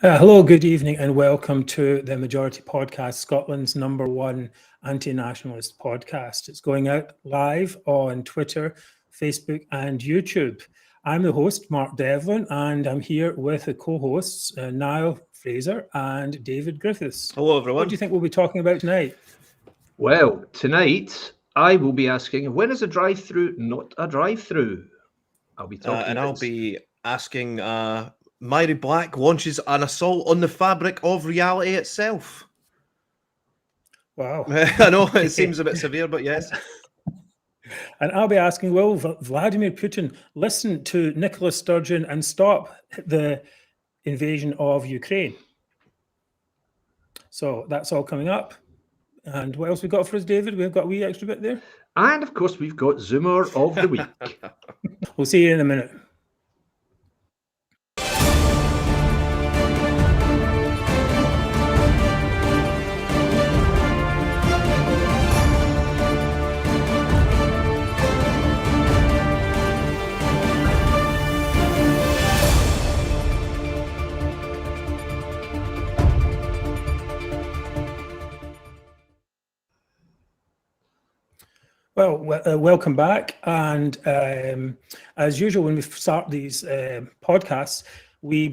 Hello, good evening, and welcome to the Majority Podcast, Scotland's #1 anti-nationalist podcast. It's going out live on Twitter, Facebook, and YouTube. I'm the host, Mark Devlin, and I'm here with the co-hosts, Niall Fraser and David Griffiths. Hello, everyone. What do you think we'll be talking about tonight? Well, tonight I will be asking, when is a drive-through not a drive-through? I'll be talking I'll be asking, Mhairi Black launches an assault on the fabric of reality itself. Wow. I know it seems a bit severe, but yes. And I'll be asking, will Vladimir Putin listen to Nicola Sturgeon and stop the invasion of Ukraine? So that's all coming up. And what else we got for us, David? We've got a wee extra bit there. And of course, we've got Zoomer of the Week. We'll see you in a minute. Well, welcome back. And as usual, when we start these podcasts, we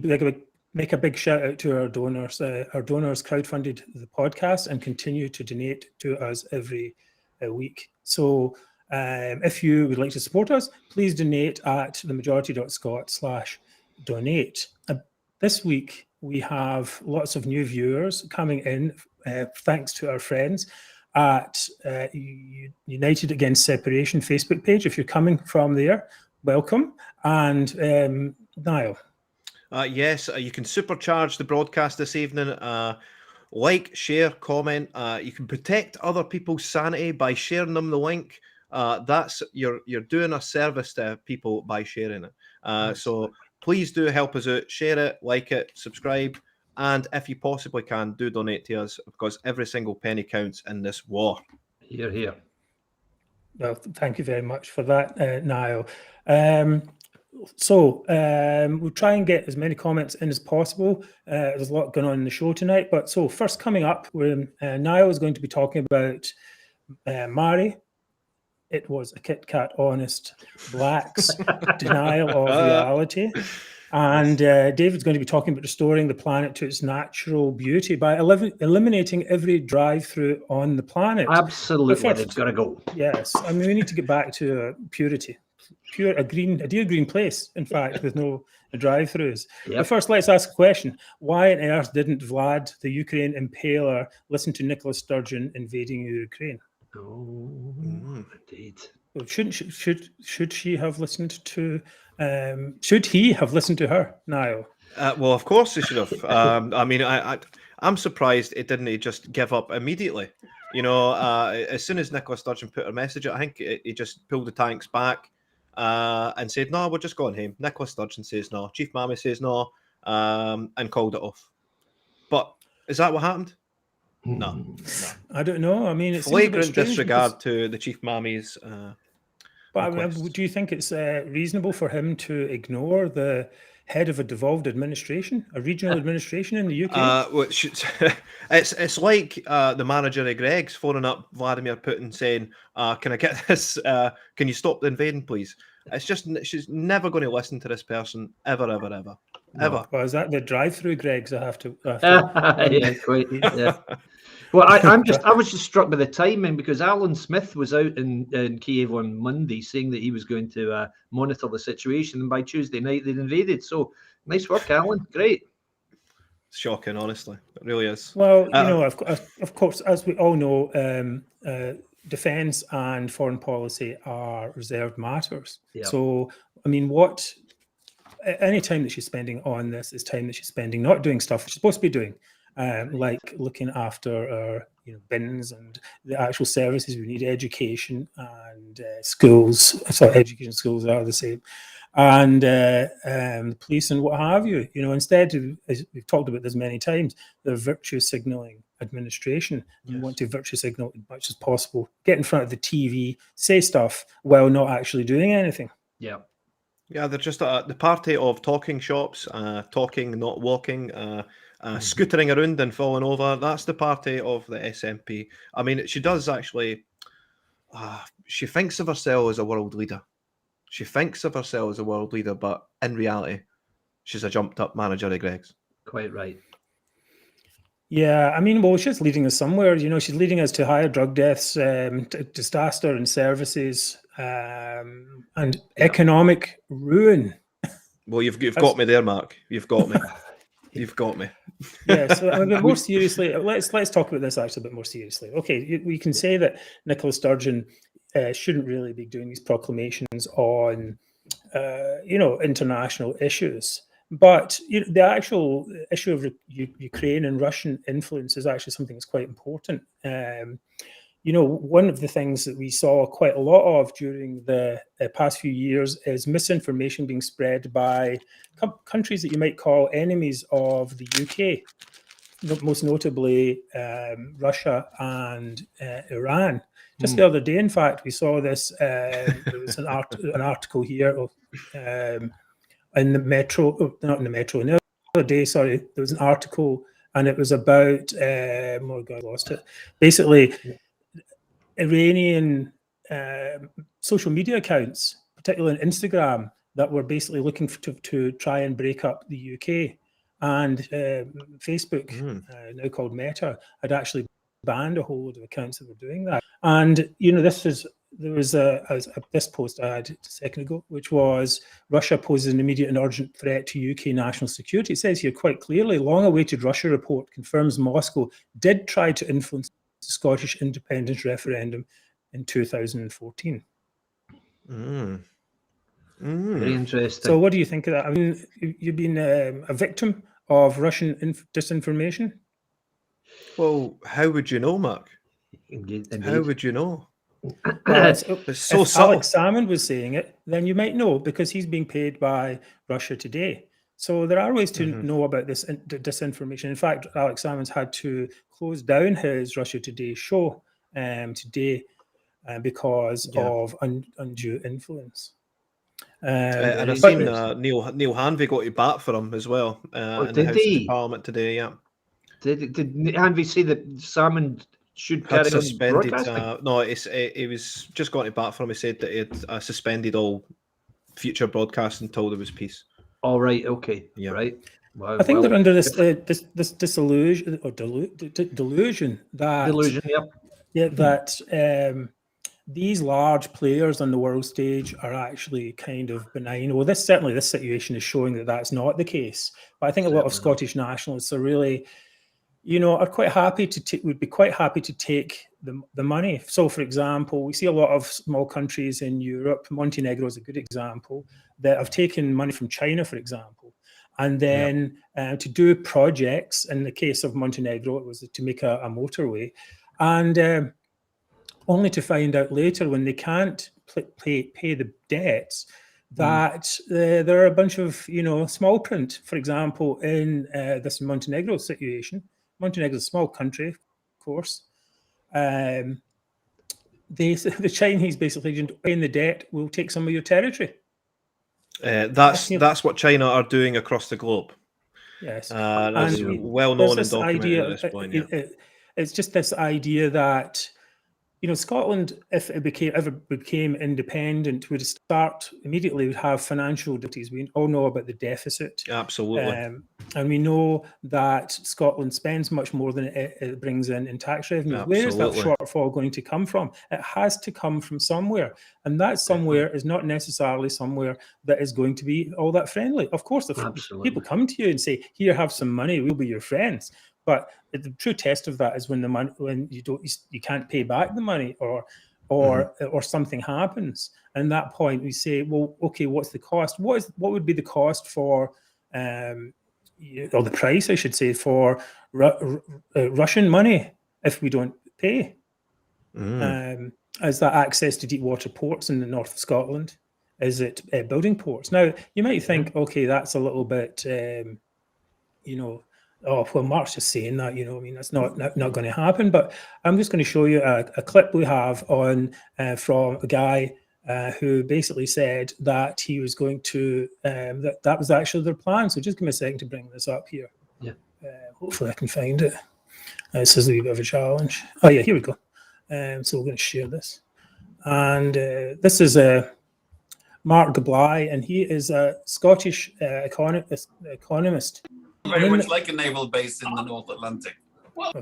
make a big shout out to our donors. Our donors crowdfunded the podcast and continue to donate to us every week. So if you would like to support us, please donate at themajority.scot/donate. This week, we have lots of new viewers coming in, thanks to our friends at United Against Separation Facebook page. If you're coming from there, welcome. And Niall. Yes, you can supercharge the broadcast this evening. Like, share, comment. You can protect other people's sanity by sharing them the link. That's you're doing a service to people by sharing it. So please do help us out. Share it, like it, subscribe. And if you possibly can, do donate to us, because every single penny counts in this war. Hear, hear. Well, thank you very much for that, Niall. So we'll try and get as many comments in as possible. There's a lot going on in the show tonight. But so first coming up, Niall is going to be talking about Mhairi. It was a Kit Kat honest Black's denial of reality. And David's going to be talking about restoring the planet to its natural beauty by eliminating every drive-through on the planet. Absolutely, they've got to go. Yes, I mean, we need to get back to purity. A dear green place, in fact, with no drive-throughs. Yep. But first, let's ask a question. Why on earth didn't Vlad, the Ukraine impaler, listen to Nicola Sturgeon invading Ukraine? Oh, indeed. Well, should she have listened to... should he have listened to her, Niall? Well, of course he should have. I mean, I'm surprised it didn't just give up immediately. You know, as soon as Nicola Sturgeon put her message out, I think he just pulled the tanks back and said, no, we're just going home. Nicola Sturgeon says no. Chief Mammy says no, and called it off. But is that what happened? No. I don't know. I mean, it's flagrant disregard to the Chief Mammy's. But do you think it's reasonable for him to ignore the head of a devolved administration, a regional administration in the UK? It's like the manager of Greg's phoning up Vladimir Putin saying, can I get this? Can you stop the invading, please? It's just, she's never going to listen to this person, ever. Well, is that the drive-through Greg's I have to yeah, quite. Yeah. Well, I was just struck by the timing, because Alyn Smith was out in Kiev on Monday saying that he was going to monitor the situation, and by Tuesday night they'd invaded. So nice work, Alyn. Great. It's shocking, honestly. It really is. Well, you know, of course, as we all know, defence and foreign policy are reserved matters. Yeah. So, I mean, any time that she's spending on this is time that she's spending not doing stuff she's supposed to be doing. Like looking after our bins and the actual services we need, education and schools. So education schools are the same, and the police and what have you. Instead of, as we've talked about this many times, the virtue signalling administration. Yes. You want to virtue signal as much as possible, get in front of the TV, say stuff while not actually doing anything. Yeah. Yeah, they're just the party of talking shops, talking, not walking, scootering around and falling over. That's the party of the SNP. I mean, she does actually. She thinks of herself as a world leader. She thinks of herself as a world leader, but in reality, she's a jumped-up manager of Greg's. Quite right. Yeah, I mean, well, she's leading us somewhere. She's leading us to higher drug deaths, disaster in services, and economic ruin. Well, you've got me there, Mark. You've got me. You've got me. Yeah. So I mean, more seriously, let's talk about this actually a bit more seriously. Okay, we can say that Nicola Sturgeon shouldn't really be doing these proclamations on, international issues. But the actual issue of Ukraine and Russian influence is actually something that's quite important. One of the things that we saw quite a lot of during the past few years is misinformation being spread by countries that you might call enemies of the UK, most notably Russia and Iran. Just the other day, in fact, we saw this. There was an article here in the Metro, not in the Metro, the other day, sorry, there was an article and it was about, oh God, I lost it. Basically, Iranian social media accounts, particularly on Instagram, that were basically looking to try and break up the UK. And Facebook, now called Meta, had actually banned a whole load of accounts that were doing that. And, there was this post I had a second ago, which was Russia poses an immediate and urgent threat to UK national security. It says here quite clearly, long-awaited Russia report confirms Moscow did try to influence the Scottish independence referendum in 2014. Very interesting. So what do you think of that? I mean, you've been a victim of Russian disinformation? Well, how would you know, Mark? Indeed. How would you know? Well, it's so if subtle. Alex Salmond was saying it, then you might know because he's being paid by Russia Today. So there are ways to know about this disinformation. In fact, Alex Salmond's had to close down his Russia Today show today because of undue influence. And I've seen Neil Harvie got to bat for him as well in the House of Parliament today. Yeah. Did Harvie say that Salmond should carry suspended? On no, he was just got to bat for him. He said that he had suspended all future broadcasts until there was peace. All right. Okay. Yeah. Right. Well, I think they're under this disillusion or delusion that that these large players on the world stage are actually kind of benign. Well, this situation is showing that that's not the case. But I think a lot of Scottish nationalists are really, are quite happy would be quite happy to take the money. So, for example, we see a lot of small countries in Europe. Montenegro is a good example that have taken money from China, for example, and then to do projects. In the case of Montenegro, it was to make a motorway, and only to find out later when they can't pay the debts that there are a bunch of small print. For example, in this Montenegro situation, Montenegro is a small country, of course. The Chinese basically paying the debt will take some of your territory. That's what China are doing across the globe. Yes, that's well known and documented at this point. It's just this idea that Scotland, if it ever became independent, would start immediately would have financial difficulties. We all know about the deficit. Absolutely. And we know that Scotland spends much more than it brings in tax revenue. Where is that shortfall going to come from? It has to come from somewhere. And that somewhere is not necessarily somewhere that is going to be all that friendly. Of course, if people come to you and say, here, have some money, we'll be your friends. But the true test of that is when you can't pay back the money or something happens. And at that point we say, well, okay, what's the cost? What would be the cost for, or the price, I should say, for Russian money if we don't pay? Is that access to deep water ports in the north of Scotland? Is it building ports? Now you might think, okay, that's a little bit, oh, well, Mark's just saying that, that's not going to happen. But I'm just going to show you a clip we have on from a guy who basically said that he was going to, that was actually their plan. So just give me a second to bring this up here. Yeah. Hopefully I can find it. This is a wee bit of a challenge. Oh yeah, here we go. So we're going to share this. And this is Mark Gably, and he is a Scottish economist. Very much like a naval base in the North Atlantic. Well,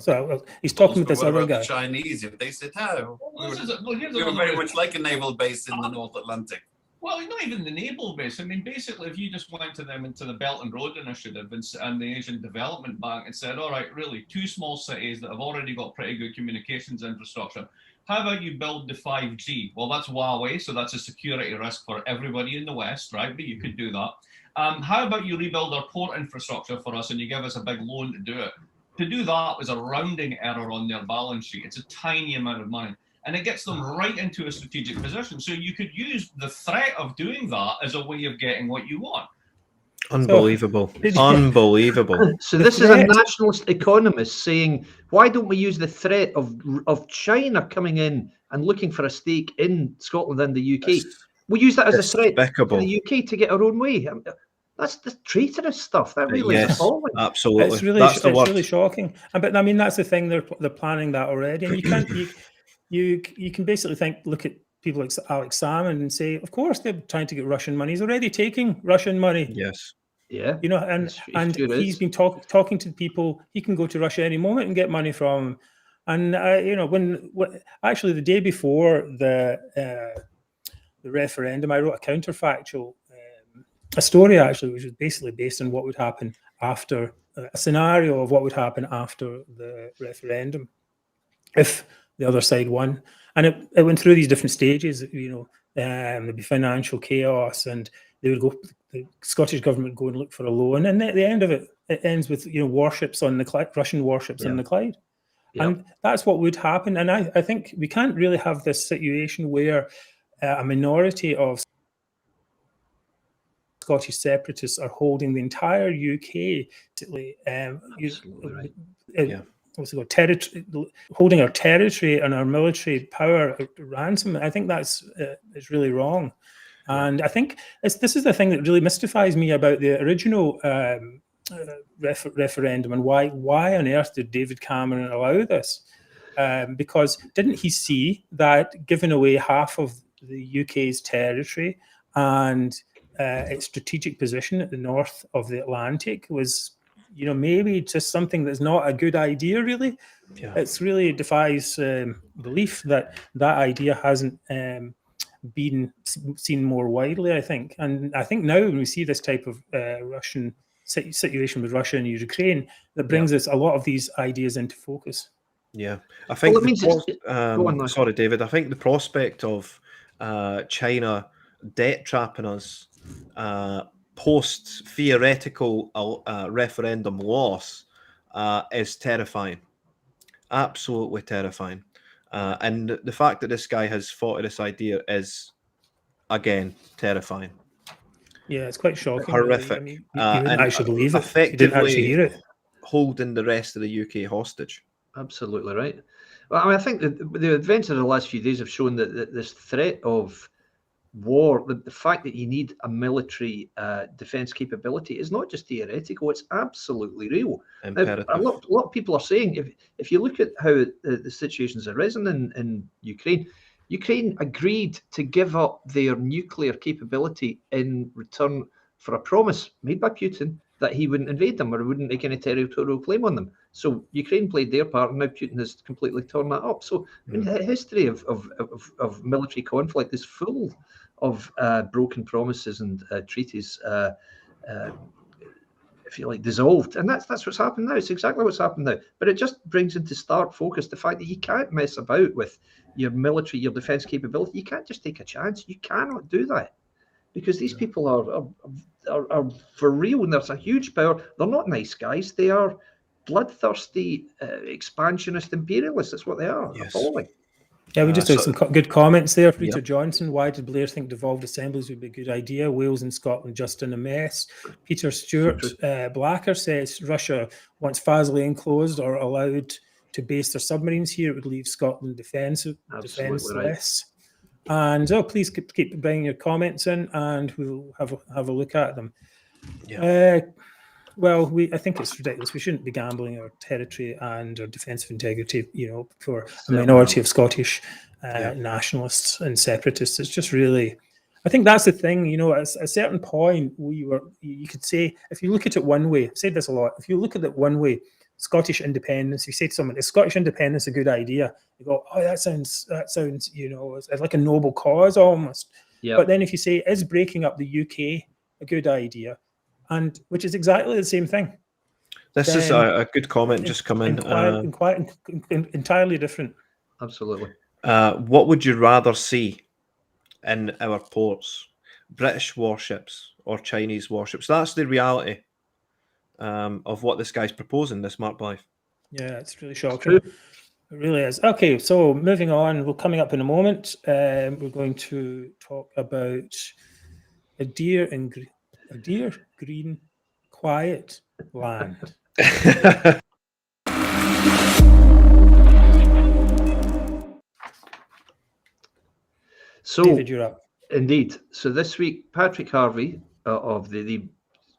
he's talking with this other guy. The Chinese, if they said, "Oh, we were very much like a naval base in the North Atlantic." Well, not even the naval base. I mean, basically, if you just went to them into the Belt and Road Initiative and the Asian Development Bank and said, all right, really, 2 small cities that have already got pretty good communications infrastructure, how about you build the 5G? Well, that's Huawei, so that's a security risk for everybody in the West, right? But you could do that. How about you rebuild our port infrastructure for us and you give us a big loan to do it? To do that is a rounding error on their balance sheet. It's a tiny amount of money. And it gets them right into a strategic position. So you could use the threat of doing that as a way of getting what you want. Unbelievable. Unbelievable. So this is a nationalist economist saying, why don't we use the threat of China coming in and looking for a stake in Scotland and the UK? We use that as a threat to the UK to get our own way. That's the traitorous stuff. That really is appalling. Absolutely. It's really shocking. But I mean, that's the thing. They're planning that already, and you can't. You can basically look at people like Alex Salmond and say, of course they're trying to get Russian money. He's already taking Russian money. Yes. Yeah. You know, and he's been talking to people. He can go to Russia any moment and get money from them. And you know, when actually the day before the referendum, I wrote a counterfactual, a story actually, which was basically based on what would happen after a scenario of what would happen after the referendum if the other side won. And it went through these different stages. You know, there'd be financial chaos, and they would go. The Scottish government would go and look for a loan, and at the end of it, it ends with warships on the Clyde, Russian warships on the Clyde, and that's what would happen. And I think we can't really have this situation where a minority of Scottish separatists are holding the entire UK, holding our territory and our military power at ransom. I think that's is really wrong. And I think this is the thing that really mystifies me about the original referendum, and why on earth did David Cameron allow this? Because didn't he see that giving away half of the UK's territory and its strategic position at the north of the Atlantic was, you know, maybe just something that's not a good idea, really? It's really defies belief that idea hasn't been seen more widely, I think. And I think now when we see this type of Russian situation with Russia and Ukraine, that brings us a lot of these ideas into focus. Yeah, I think. Well, sorry, David. I think the prospect of China debt trapping us post theoretical referendum loss is terrifying. Absolutely terrifying. And the fact that this guy has fought this idea is, again, terrifying. Yeah, it's quite shocking. Horrific. Really. I mean, you wouldn't actually believe it. Effectively You didn't actually hear it. Holding the rest of the UK hostage. Absolutely right. Well, I mean, I think that the events of the last few days have shown that this threat of war, the fact that you need a military defence capability is not just theoretical, it's absolutely real. Imperative. A lot of people are saying, if you look at how the situation's arisen in Ukraine agreed to give up their nuclear capability in return for a promise made by Putin that he wouldn't invade them or wouldn't make any territorial claim on them. So Ukraine played their part, and now Putin has completely torn that up. So I mean, the history of military conflict is full of broken promises and treaties, if you like, dissolved. And that's what's happened now. It's exactly what's happened now. But it just brings into stark focus the fact that you can't mess about with your military, your defence capability. You can't just take a chance. You cannot do that, because these people are for real, and there's a huge power. They're not nice guys. They are bloodthirsty, expansionist imperialists. That's what they are. Yes. Appalling. Yeah, we just have some good comments there. Peter Johnson, why did Blair think devolved assemblies would be a good idea? Wales and Scotland just in a mess. Peter Stewart Blacker says Russia, once Faslane closed or allowed to base their submarines here, it would leave Scotland defenceless. And please keep bringing your comments in, and we'll have a look at them. Yeah. Well, I think it's ridiculous. We shouldn't be gambling our territory and our defensive integrity, for a minority of Scottish nationalists and separatists. It's just really, I think that's the thing. At a certain point, you could say, if you look at it one way, I've said this a lot. If you look at it one way, Scottish independence, you say to someone, is Scottish independence a good idea? You go, oh, that sounds, it's like a noble cause almost. Yep. But then if you say, is breaking up the UK a good idea? And which is exactly the same thing. This is a good comment just come in. Entirely different. Absolutely. What would you rather see in our ports? British warships or Chinese warships? That's the reality of what this guy's proposing, this Mark Blythe. Yeah, it's really shocking. It really is. Okay, so moving on. We're coming up in a moment. We're going to talk about a dear green, quiet land. So, David, you're up. Indeed. So this week, Patrick Harvie, of the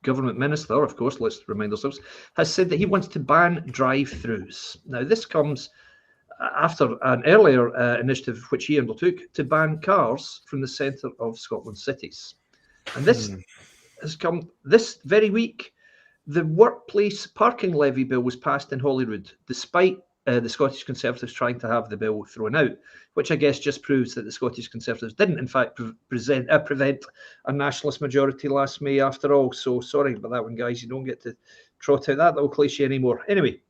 government minister, of course, let's remind ourselves, has said that he wants to ban drive-thrus. Now, this comes after an earlier initiative which he undertook to ban cars from the centre of Scotland's cities. And this has come this very week. The workplace parking levy bill was passed in Holyrood, despite the Scottish Conservatives trying to have the bill thrown out, which I guess just proves that the Scottish Conservatives didn't, in fact, prevent a nationalist majority last May after all. So sorry about that one, guys. You don't get to trot out that little cliche anymore. Anyway,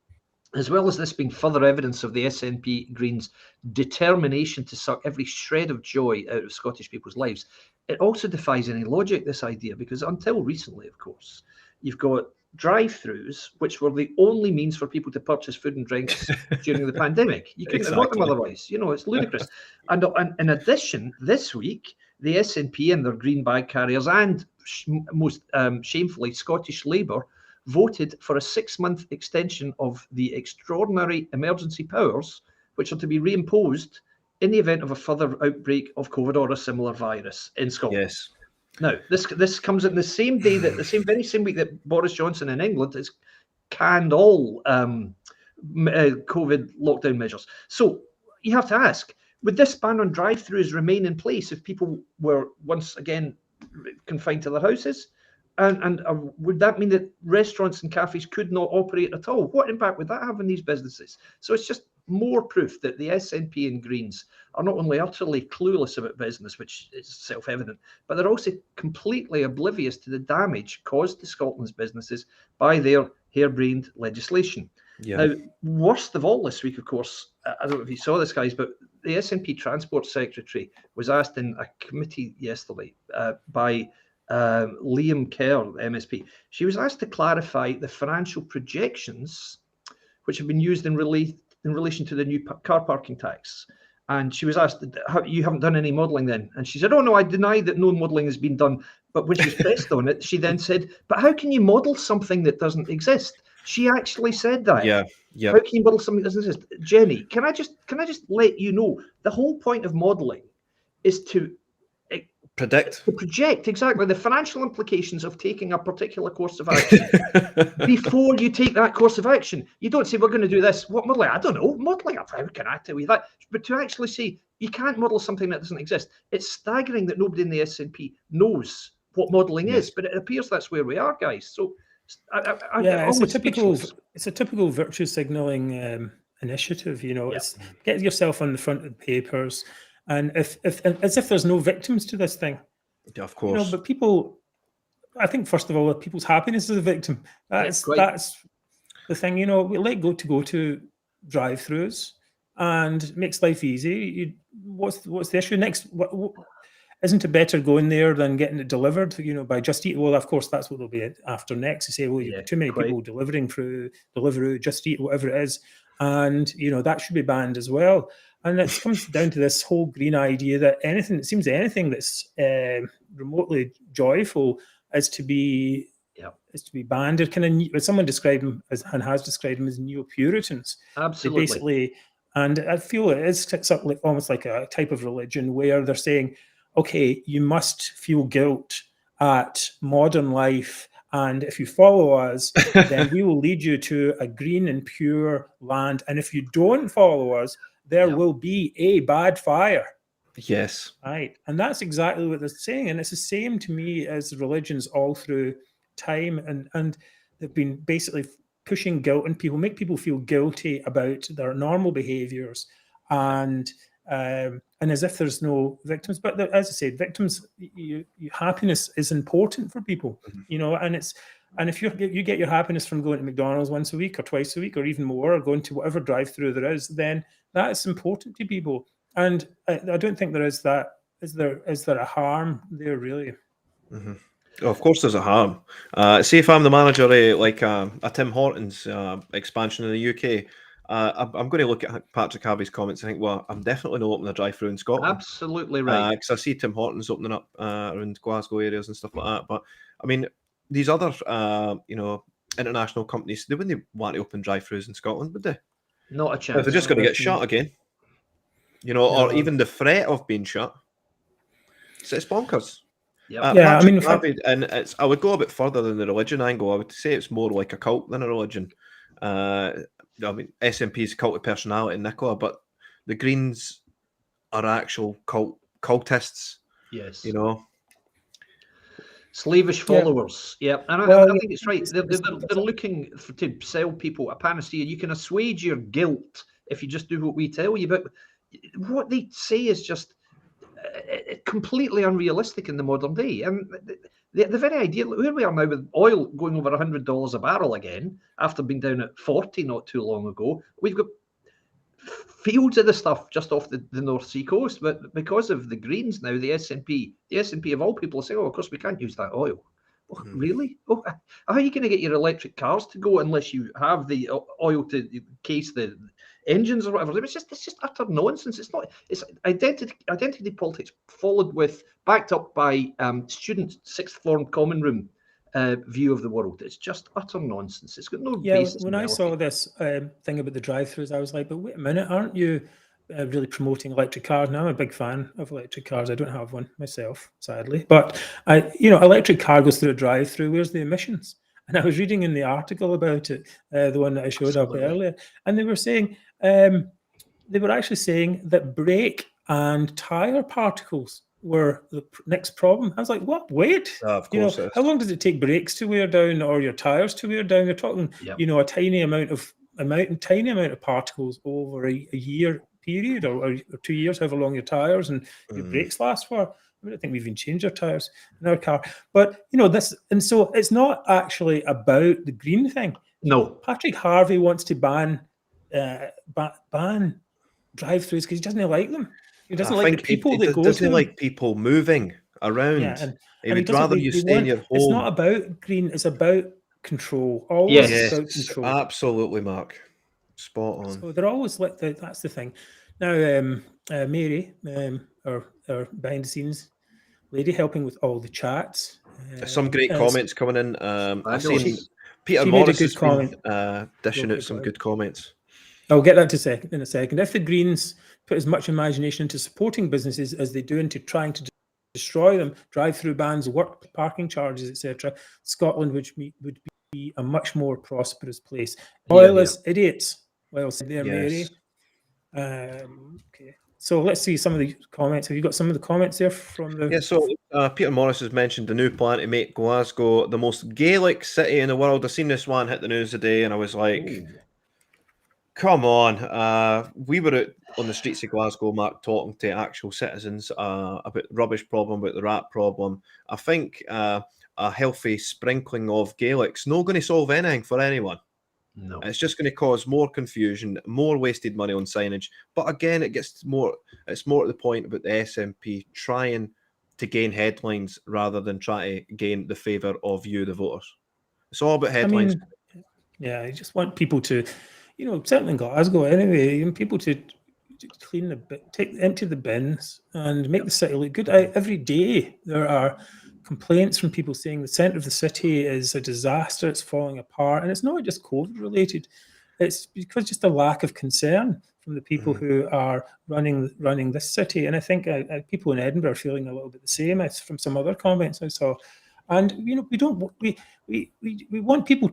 as well as this being further evidence of the SNP Greens' determination to suck every shred of joy out of Scottish people's lives, it also defies any logic, this idea, because until recently, of course, you've got drive-thrus, which were the only means for people to purchase food and drinks during the pandemic. You couldn't have got them otherwise. It's ludicrous. And in addition, this week, the SNP and their green bag carriers and most shamefully Scottish Labour voted for a 6-month extension of the extraordinary emergency powers, which are to be reimposed in the event of a further outbreak of COVID or a similar virus in Scotland. Yes. Now, this comes in the same day that very same week that Boris Johnson in England has canned all COVID lockdown measures. So you have to ask, would this ban on drive-thrus remain in place if people were once again confined to their houses? And would that mean that restaurants and cafes could not operate at all? What impact would that have on these businesses? So it's just more proof that the SNP and Greens are not only utterly clueless about business, which is self-evident, but they're also completely oblivious to the damage caused to Scotland's businesses by their harebrained legislation. Yeah. Now, worst of all this week, of course, I don't know if you saw this, guys, but the SNP Transport Secretary was asked in a committee yesterday by Liam Kerr, MSP. She was asked to clarify the financial projections which have been used in relation to the new car parking tax. And she was asked, you haven't done any modelling then? And she said, oh, no, I deny that no modelling has been done. But when she was pressed on it, she then said, but how can you model something that doesn't exist? She actually said that. Yeah. How can you model something that doesn't exist? Jenny, can I just let you know, the whole point of modelling is to project exactly the financial implications of taking a particular course of action before you take that course of action. You don't say, we're going to do this. What modelling? I don't know. Modelling? How can I tell you that? But to actually say, you can't model something that doesn't exist. It's staggering that nobody in the SNP knows what modelling is, but it appears that's where we are, guys. So it's a typical virtue signalling initiative. It's get yourself on the front of the papers. And as if there's no victims to this thing. Yeah, of course. But people, I think, first of all, people's happiness is a victim. That's the thing. We let go to drive-thrus, and it makes life easy. What's the issue next? Isn't it better going there than getting it delivered? By Just Eat. Well, of course, that's what they'll be after next. They say, well, you've got too many people delivering through Deliveroo, Just Eat, whatever it is, and that should be banned as well. And it comes down to this whole green idea that anything that's remotely joyful is to be banned. Someone described them and has described them as neo-Puritans. Absolutely. They basically And I feel it's almost like a type of religion where they're saying, okay, you must feel guilt at modern life, and if you follow us, then we will lead you to a green and pure land. And if you don't follow us, there will be a bad fire. Yes. Right. And that's exactly what they're saying. And it's the same to me as religions all through time. And they've been basically pushing guilt on people, make people feel guilty about their normal behaviors, and as if there's no victims. But as I said, victims, happiness is important for people, you know, and if you get your happiness from going to McDonald's once a week or twice a week or even more, or going to whatever drive-through there is, then that is important to people. And I don't think there is that. Is there a harm there, really? Mm-hmm. Oh, of course, there's a harm. See, if I'm the manager of like a Tim Hortons expansion in the UK, I'm going to look at Patrick Harvie's comments and think, well, I'm definitely not opening a drive-through in Scotland. Absolutely right. Because I see Tim Hortons opening up around Glasgow areas and stuff like that. But I mean, these other, international companies, they wouldn't want to open drive-throughs in Scotland, would they? Not a chance. If they're just going to get shut again, or even the threat of being shut. So it's bonkers. Yeah, I mean, I would go a bit further than the religion angle. I would say it's more like a cult than a religion. I mean, SNP is a cult of personality, Nicola, but the Greens are actual cultists. Yes, you know, slavish followers. Yeah, and I think it's right. They're looking to sell people a panacea. You can assuage your guilt if you just do what we tell you, but what they say is just completely unrealistic in the modern day. And the very idea, where we are now with oil going over $100 a barrel again, after being down at 40 not too long ago, we've got fields of the stuff just off the North Sea coast. But because of the Greens now, the SNP of all people are saying, oh, of course, we can't use that oil. Oh, really? Oh, how are you going to get your electric cars to go unless you have the oil to case the engines or whatever? It's just utter nonsense. It's identity politics backed up by students' sixth form common room view of the world. It's just utter nonsense. It's got no basis. When I saw this thing about the drive-thrus, I was like, but wait a minute, aren't you really promoting electric cars? Now I'm a big fan of electric cars. I don't have one myself, sadly, but electric car goes through a drive-through. Where's the emissions? And I was reading in the article about it, the one that I showed up earlier, and they were saying they were actually saying that brake and tire particles were the next problem. I was like, what? Wait, of course. How long does it take brakes to wear down or your tires to wear down? You're talking, a tiny amount of particles over a year period or 2 years, however long your tires and your brakes last for. I don't think we even changed our tires in our car. But this, and so it's not actually about the green thing. No, Patrick Harvie wants to ban drive-throughs because he doesn't like them. He doesn't like the people that go to them. He doesn't like people moving around. Yeah, he would rather you stay in your home. It's not about green. It's about control. Always about control. Absolutely, Mark. Spot on. So they're always like that's the thing. Now, Mhairi, our behind the scenes lady, helping with all the chats. Some great comments coming in. I've seen Peter Morris has been dishing out some good comments. I'll get that in a second. If the Greens put as much imagination into supporting businesses as they do into trying to destroy them, drive-through bans, work parking charges, etc., Scotland would be a much more prosperous place. Loyalist idiots. Well said there, Mhairi. Okay. So let's see some of the comments. Have you got some of the comments there from the... Yeah, so Peter Morris has mentioned the new plan to make Glasgow the most Gaelic city in the world. I've seen this one hit the news today and I was like... Ooh. Come on. We were out on the streets of Glasgow, Mark, talking to actual citizens about the rubbish problem, about the rat problem. I think a healthy sprinkling of Gaelic's not going to solve anything for anyone. No. It's just going to cause more confusion, more wasted money on signage. But again, it's more to the point about the SNP trying to gain headlines rather than try to gain the favour of you, the voters. It's all about headlines. I just want people to... certainly in Glasgow anyway, and people to clean empty the bins and make the city look good. Every day there are complaints from people saying the centre of the city is a disaster, it's falling apart, and it's not just COVID related. It's because just a lack of concern from the people who are running this city. And I think people in Edinburgh are feeling a little bit the same as from some other comments I saw. And we want people.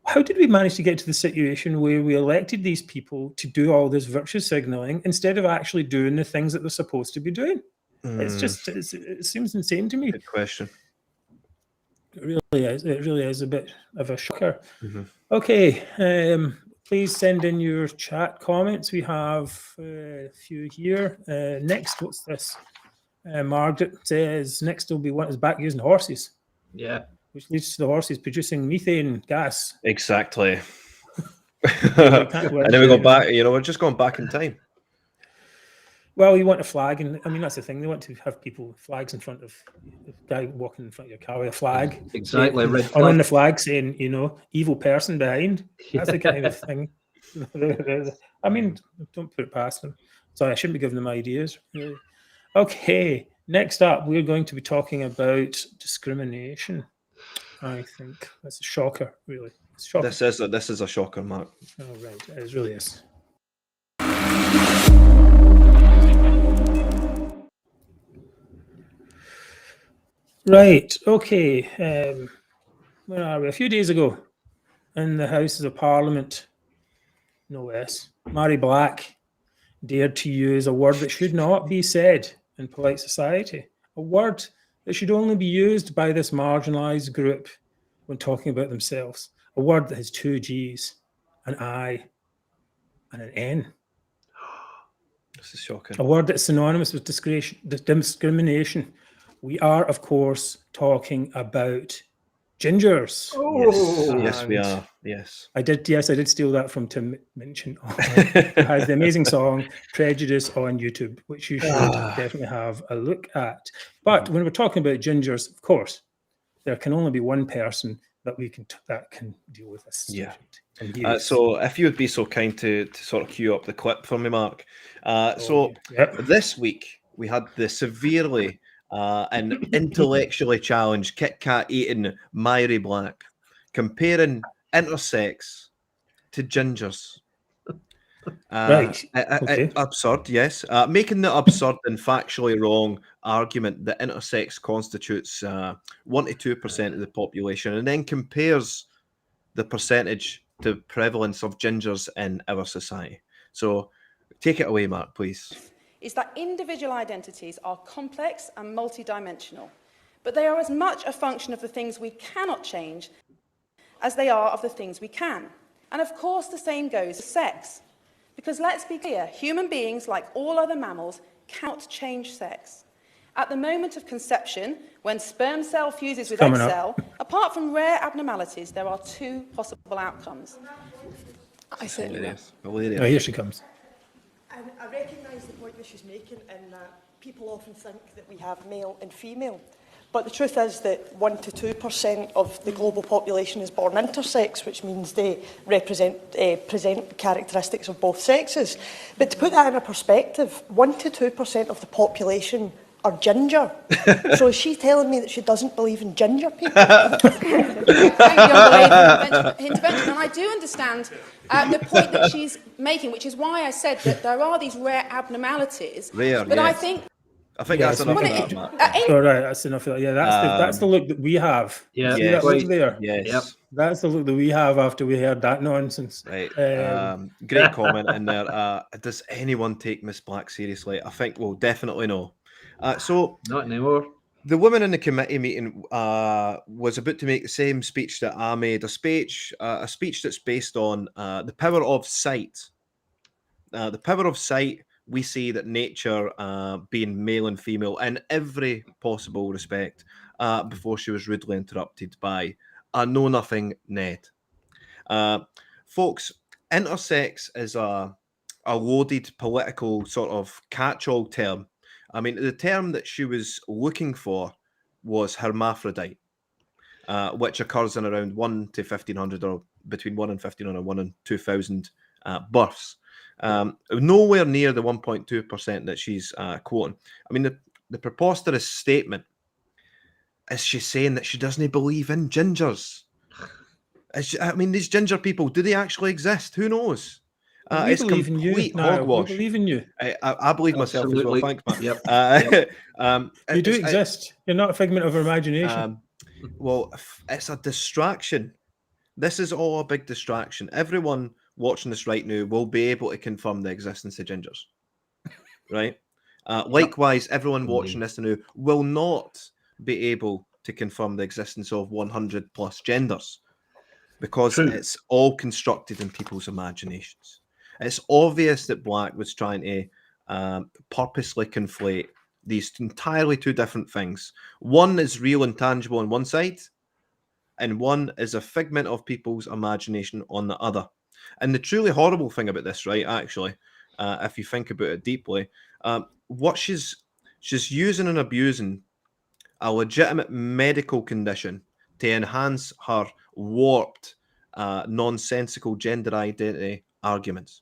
How did we manage to get to the situation where we elected these people to do all this virtue signalling instead of actually doing the things that they're supposed to be doing? It seems insane to me. Good question. It really is a bit of a shocker. Okay, please send in your chat comments. We have a few here. Next, what's this? Margaret says next will be one is back using horses. Yeah. Which leads to the horses producing methane gas. Exactly. And then we go back, we're just going back in time. Well, you want a flag, and I mean, that's the thing. They want to have flags in front of the guy walking in front of your car with a flag. Exactly. Red flag. On the flag saying, evil person behind. That's the kind of thing. I mean, don't put it past them. Sorry, I shouldn't be giving them ideas. Really. Okay, next up, we're going to be talking about discrimination. I think that's a shocker, really. It's shocking. This is a shocker, Mark. Oh, right. It really is. Right. Okay. Where are we? A few days ago, in the Houses of Parliament, no less, Mhairi Black dared to use a word that should not be said in polite society. A word that should only be used by this marginalised group when talking about themselves. A word that has two G's, an I, and an N. This is shocking. A word that's synonymous with discrimination. We are, of course, talking about gingers. Oh, yes, we are. Yes. I did steal that from Tim Minchin. It has the amazing song Prejudice on YouTube, which you should definitely have a look at. But when we're talking about gingers, of course, there can only be one person that can deal with this subject. So if you would be so kind to sort of cue up the clip for me, Mark. This week we had the severely and intellectually challenged Kit Kat eating Mhairi Black comparing intersex to gingers. Right. Okay. Absurd, yes. Making the absurd and factually wrong argument that intersex constitutes 1 to 2% of the population, and then compares the percentage to prevalence of gingers in our society. So take it away, Mark, please. Is that individual identities are complex and multidimensional, but they are as much a function of the things we cannot change as they are of the things we can. And of course the same goes for sex. Because let's be clear, human beings, like all other mammals, cannot change sex. At the moment of conception, when sperm cell fuses with egg cell, apart from rare abnormalities, there are two possible outcomes. I certainly will. Oh, here she comes. And I recognise the point that she's making, in that people often think that we have male and female. But the truth is that 1 to 2% of the global population is born intersex, which means they present characteristics of both sexes. But to put that in a perspective, 1 to 2% of the population are ginger. So is she telling me that she doesn't believe in ginger people? Intervention, and I do understand the point that she's making, which is why I said that there are these rare abnormalities. I think that's enough of that, Matt. All right, that's enough of that. Yeah, that's the look that we have. Yeah, see that look there? Yes. Yep. That's the look that we have after we heard that nonsense. Right. Great comment in there. Does anyone take Miss Black seriously? I think we'll definitely know. So not anymore. The woman in the committee meeting was about to make the same speech that I made, a speech that's based on the power of sight. The power of sight. We see that nature being male and female in every possible respect before she was rudely interrupted by a know-nothing Ned. Folks, intersex is a loaded political sort of catch-all term. I mean, the term that she was looking for was hermaphrodite, which occurs in around 1 to 1,500 or between 1 and 1,500, 1 and 2,000 births. Nowhere near the 1.2% that she's quoting. I mean, the preposterous statement is she's saying that she doesn't believe in gingers. I mean, these ginger people, do they actually exist? Who knows? We believe in you, Niall. hogwash. We believe in you. I believe myself as well. Absolutely. Thanks, man. Yep. You do exist. You're not a figment of our imagination. Well, it's a distraction. This is all a big distraction. Everyone watching this right now will be able to confirm the existence of gingers, right? Likewise, everyone watching this now will not be able to confirm the existence of 100 plus genders, because it's all constructed in people's imaginations. It's obvious that Black was trying to purposely conflate these entirely two different things. One is real and tangible on one side, and one is a figment of people's imagination on the other. And the truly horrible thing about this, right, actually, if you think about it deeply, what she's using and abusing a legitimate medical condition to enhance her warped, nonsensical gender identity arguments.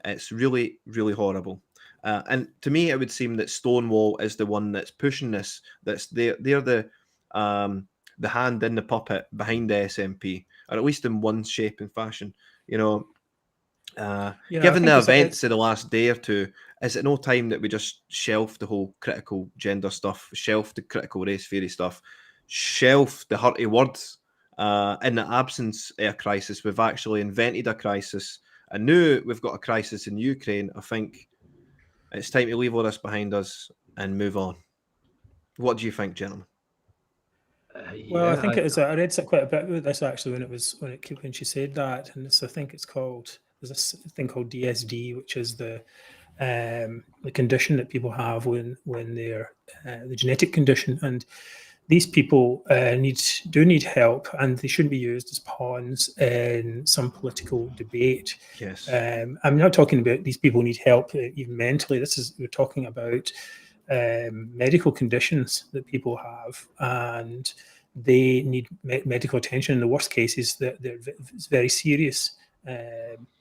It's really, really horrible. And to me, it would seem that Stonewall is the one that's pushing this. They're the hand in the puppet behind the SNP, or at least in one shape and fashion. You know, given the events of the last day or two, is it no time that we just shelf the whole critical gender stuff, shelf the critical race theory stuff, shelf the hurty words? In the absence of a crisis, we've actually invented a crisis. And now we've got a crisis in Ukraine. I think it's time to leave all this behind us and move on. What do you think, gentlemen? Well, I think it is. I read quite a bit about this actually when she said that, and I think it's called. There's this thing called DSD, which is the condition that people have when they're the genetic condition, and these people do need help, and they shouldn't be used as pawns in some political debate. Yes, I'm not talking about these people need help even mentally. We're talking about medical conditions that people have, and they need medical attention. In the worst cases, it's very serious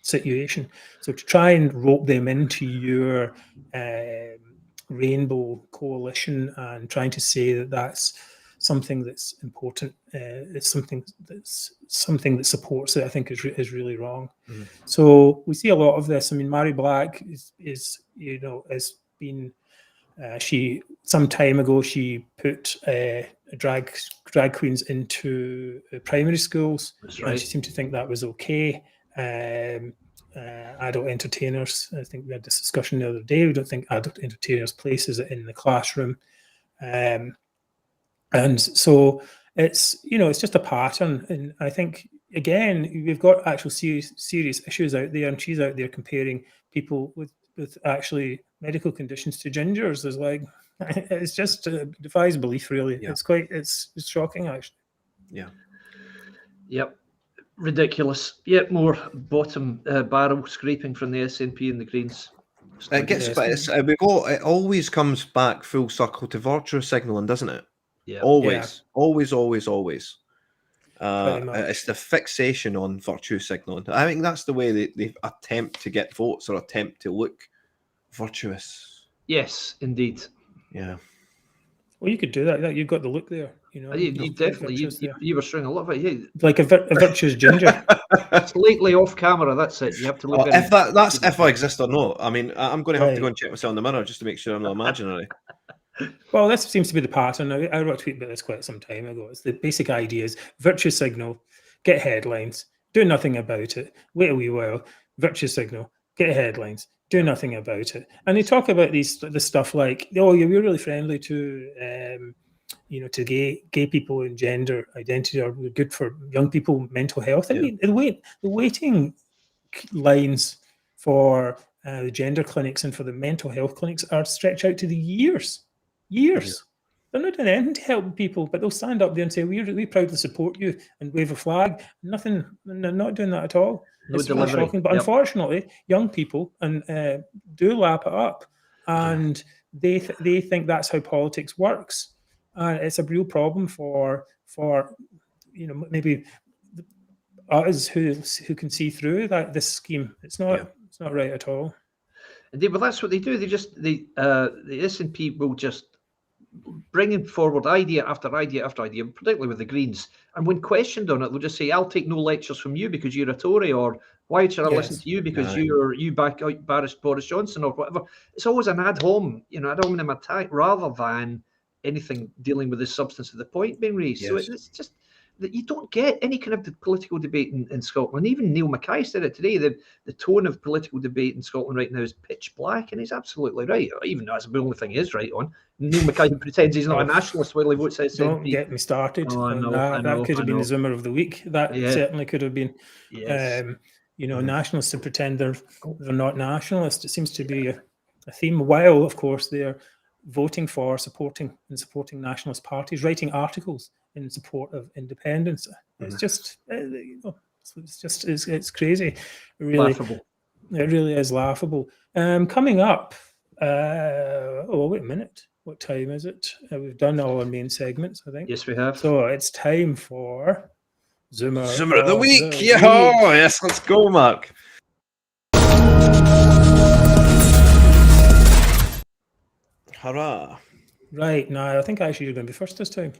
situation. So to try and rope them into your rainbow coalition and trying to say that that's something that's important, it's something that supports it, I think is really wrong. Mm-hmm. So we see a lot of this. I mean, Mhairi Black is been. She some time ago she put drag queens into primary schools. That's right. And she seemed to think that was okay. Adult entertainers, I think we had this discussion the other day. We don't think adult entertainers' place is in the classroom, and so it's just a pattern. And I think again we've got actual serious issues out there, and she's out there comparing people with actually medical conditions to gingers. Is like, it's just defies belief, really. Yeah. It's shocking, actually. Yeah. Yep. Ridiculous. Yet more bottom barrel scraping from the SNP and the Greens. It always comes back full circle to virtue signaling, doesn't it? Yeah. Always. It's the fixation on virtue signaling. I think that's the way they attempt to get votes or attempt to look virtuous. Yes, indeed. Yeah. Well, you could do that. You've got the look there. You definitely. You were showing a lot of it. Yeah. Like a virtuous ginger. Slightly off camera. That's it. You have to look. If I exist or not. I mean, I'm going to have to go and check myself in the mirror just to make sure I'm not imaginary. Well, this seems to be the pattern. I wrote a tweet about this quite some time ago. It's the basic idea is virtue signal, get headlines, do nothing about it, wait a wee while, virtue signal, get headlines, do nothing about it. And they talk about this stuff like, oh, we're really friendly to to gay people and gender identity, or we're good for young people mental health. I mean, the waiting lines for the gender clinics and for the mental health clinics are stretched out to the years. Yeah. They're not doing anything to help people, but they'll stand up there and say, we proudly support you and wave a flag. Nothing, they're not doing that at all. It's really shocking. But unfortunately, young people do lap it up, and they think that's how politics works. It's a real problem for maybe us who can see through this scheme. It's not right at all. Indeed, well, that's what they do. The SNP will just bringing forward idea after idea after idea, particularly with the Greens. And when questioned on it, they'll just say, I'll take no lectures from you because you're a Tory, or Why should I listen Yes. to you because you back out Boris Johnson or whatever? It's always an ad hominem attack rather than anything dealing with the substance of the point being raised. Yes. So it's just that you don't get any kind of political debate in Scotland. Even Neil Mackay said it today. The tone of political debate in Scotland right now is pitch black, and he's absolutely right. Even though that's the only thing he is right on. Neil Mackay pretends he's not a nationalist while he votes SNP. Don't get me started. Oh, on that. That could have been the Zoomer of the week. That certainly could have been. Yes. Nationalists to pretend they're not nationalists. It seems to be a theme. While, of course, they're voting for, supporting nationalist parties, writing articles in support of independence. It's just, it's crazy. Really, laughable. It really is laughable. Coming up, wait a minute. What time is it? We've done all our main segments, I think. Yes, we have. So it's time for Zoomer of the week. Yes, let's go, Mark. Hurrah. Right, now I think actually you're going to be first this time.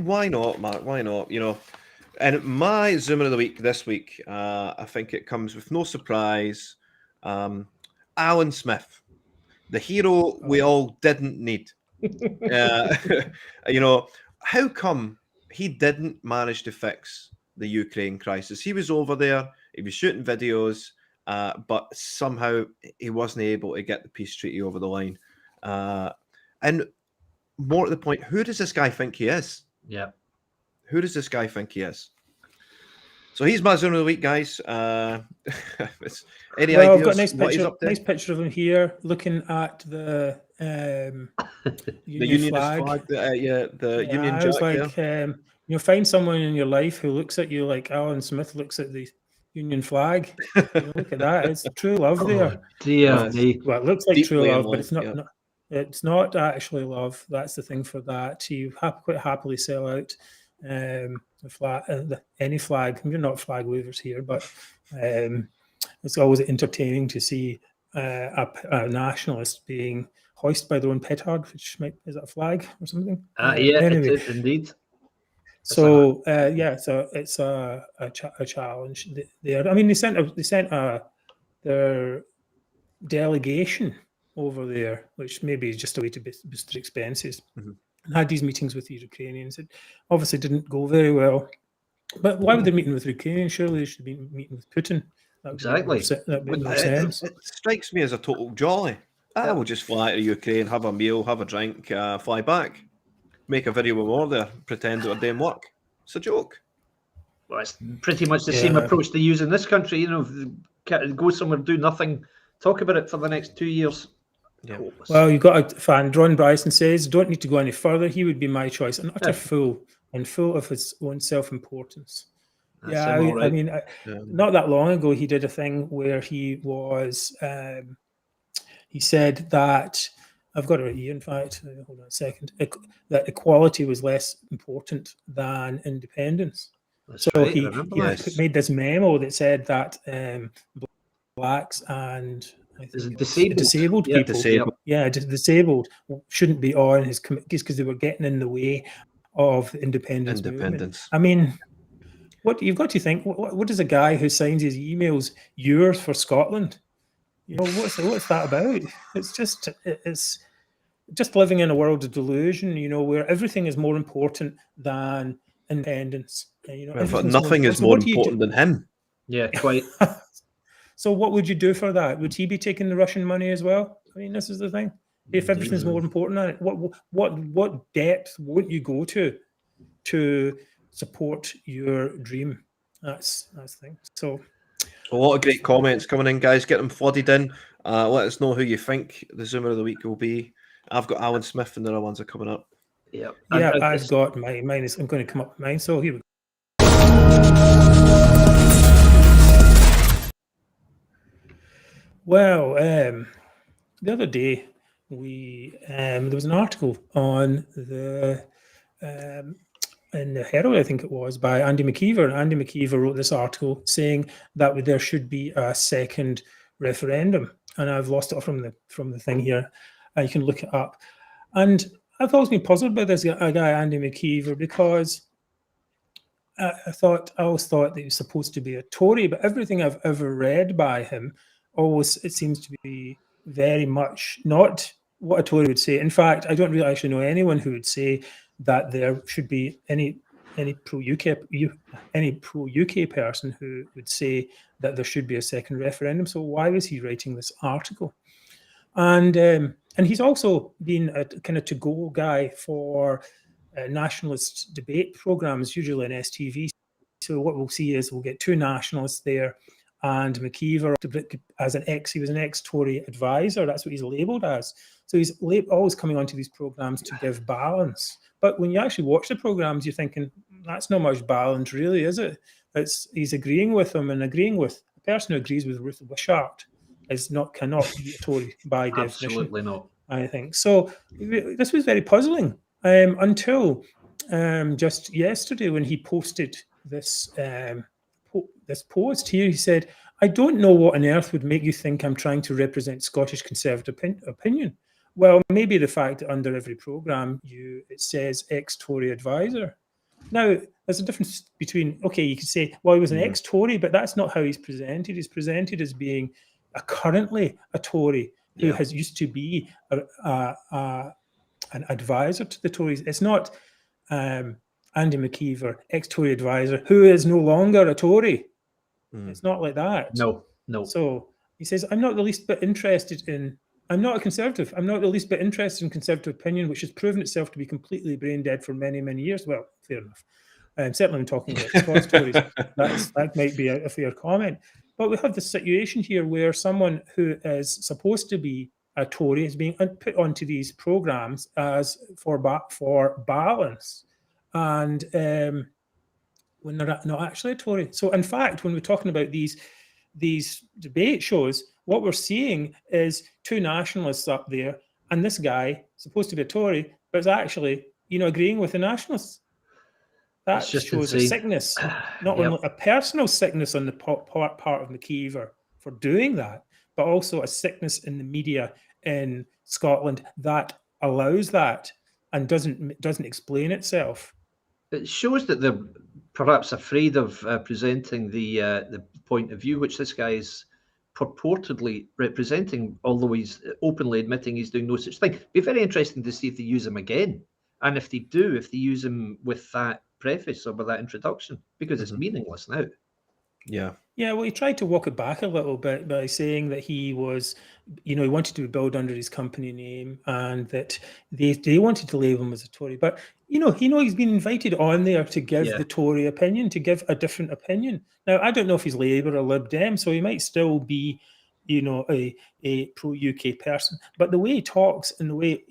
Why not, Mark? Why not? And my Zoomer of the week this week, I think it comes with no surprise. Alyn Smith, the hero we all didn't need. How come he didn't manage to fix the Ukraine crisis? He was over there, he was shooting videos, but somehow he wasn't able to get the peace treaty over the line. And more to the point, who does this guy think he is? Yeah. Who does this guy think he is? So he's my Zoomer of the week, guys. Any ideas? I've got a nice picture of him here, looking at the Union flag. The Union Jack. Find someone in your life who looks at you like Alyn Smith looks at the Union flag. Look at that. It's true love there. Dear me. Well, it looks like true love, but it's not. It's not actually love. That's the thing for that. You quite happily sell out any flag. You're not flag wavers here, but it's always entertaining to see a nationalist being hoisted by their own petard, which is that a flag or something? Anyway. It is indeed. So so it's a challenge there. I mean, they sent their delegation over there, which maybe is just a way to boost their expenses. And had these meetings with the Ukrainians. It obviously didn't go very well. But why would they be meeting with the Ukrainians? Surely they should be meeting with Putin. Exactly. That made more sense. It strikes me as a total jolly. I will just fly to Ukraine, have a meal, have a drink, fly back, make a video with more there, pretend it didn't work. It's a joke. Well, it's pretty much the same approach they use in this country. Go somewhere, do nothing, talk about it for the next 2 years. Yeah. Well, you've got a fan, Ron Bryson says, don't need to go any further. He would be my choice. An utter fool and full of his own self-importance. I mean, not that long ago, he did a thing where he was, he said that, I've got it right here, in fact, hold on a second, that equality was less important than independence. That's so right, he made this memo that said that blacks and disabled people, disabled shouldn't be on his committees because they were getting in the way of independence movement. I mean, what you've got to think, what is a guy who signs his emails yours for Scotland? What's that about? It's just living in a world of delusion, where everything is more important than independence. But nothing is more important than him. Yeah, quite. So what would you do for that? Would he be taking the Russian money as well? I mean, this is the thing. If everything's more important than it, what depth won't you go to support your dream? That's the thing. So a lot of great comments coming in, guys. Get them flooded in. Let us know who you think the Zoomer of the week will be. I've got Alyn Smith and the other ones are coming up. Yeah, I've got mine. I'm going to come up with mine. So here we go. Well, the other day there was an article on in the Herald, I think it was, by Andy Maciver. Andy Maciver wrote this article saying that there should be a second referendum, and I've lost it from the thing here. You can look it up, and I've always been puzzled by this guy Andy Maciver because I always thought that he was supposed to be a Tory, but everything I've ever read by him it seems to be very much not what a Tory would say. In fact, I don't really actually know anyone who would say that there should be any pro-UK person who would say that there should be a second referendum. So why was he writing this article? And he's also been a kind of to-go guy for nationalist debate programs, usually on STV. So what we'll see is we'll get two nationalists there, and Maciver, he was an ex-Tory advisor. That's what he's labelled as. So he's always coming onto these programs to give balance. But when you actually watch the programs, you're thinking, that's not much balance, really, is it? He's agreeing with them, and agreeing with a person who agrees with Ruth Wishart cannot be a Tory by definition. Absolutely not. I think so. This was very puzzling until just yesterday when he posted this this post here. He said, "I don't know what on earth would make you think I'm trying to represent Scottish Conservative opinion." Well, maybe the fact that under every programme it says ex-Tory advisor. Now, there's a difference between, okay, you could say, well, he was an ex-Tory, but that's not how he's presented. He's presented as being currently a Tory who has used to be an advisor to the Tories. It's not Andy Maciver, ex-Tory advisor, who is no longer a Tory. It's not like that. No. So he says, I'm not the least bit interested in, I'm not a Conservative. I'm not the least bit interested in Conservative opinion, which has proven itself to be completely brain dead for many, many years. Well, fair enough. Certainly when talking about Scots Tories, that might be a fair comment. But we have this situation here where someone who is supposed to be a Tory is being put onto these programmes as for balance, and when they're not actually a Tory. So, in fact, when we're talking about these debate shows, what we're seeing is two nationalists up there, and this guy supposed to be a Tory, but is actually, agreeing with the nationalists. That shows a sickness, not only a personal sickness on the part of Maciver for doing that, but also a sickness in the media in Scotland that allows that and doesn't explain itself. It shows that they're perhaps afraid of presenting the point of view which this guy is purportedly representing, although he's openly admitting he's doing no such thing. It'd be very interesting to see if they use him again, and if they use him with that preface or with that introduction, because it's meaningless now. Yeah, well, he tried to walk it back a little bit by saying that he was, he wanted to build under his company name, and that they wanted to label him as a Tory. But he's been invited on there to give the Tory opinion, to give a different opinion. Now, I don't know if he's Labour or Lib Dem, so he might still be, a pro-UK person. But the way he talks and the way,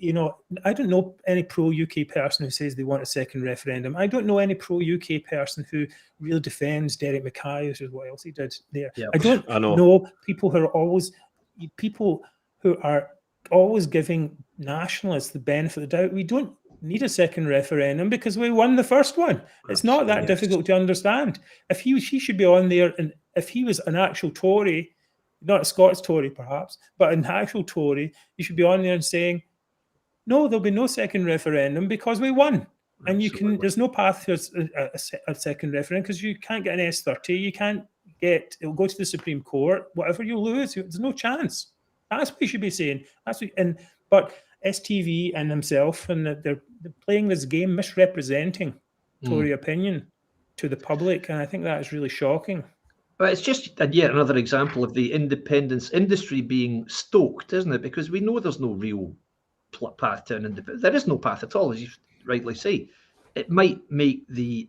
I don't know any pro-UK person who says they want a second referendum. I don't know any pro-UK person who really defends Derek Mackay, which is what else he did there. Yep. I don't know people who are always giving nationalists the benefit of the doubt. We don't need a second referendum because we won the first one. It's not that difficult to understand. If he should be on there, and if he was an actual Tory, not a Scots Tory perhaps, but an actual Tory, you should be on there and saying, no, there'll be no second referendum because we won. And there's no path to a second referendum because you can't get an S30, it'll go to the Supreme Court, whatever you lose, there's no chance. That's what you should be saying. But STV and himself, and they're playing this game, misrepresenting Tory opinion to the public, and I think that is really shocking. But it's just yet another example of the independence industry being stoked, isn't it? Because we know there's no real path to an independence. There is no path at all, as you rightly say. It might make the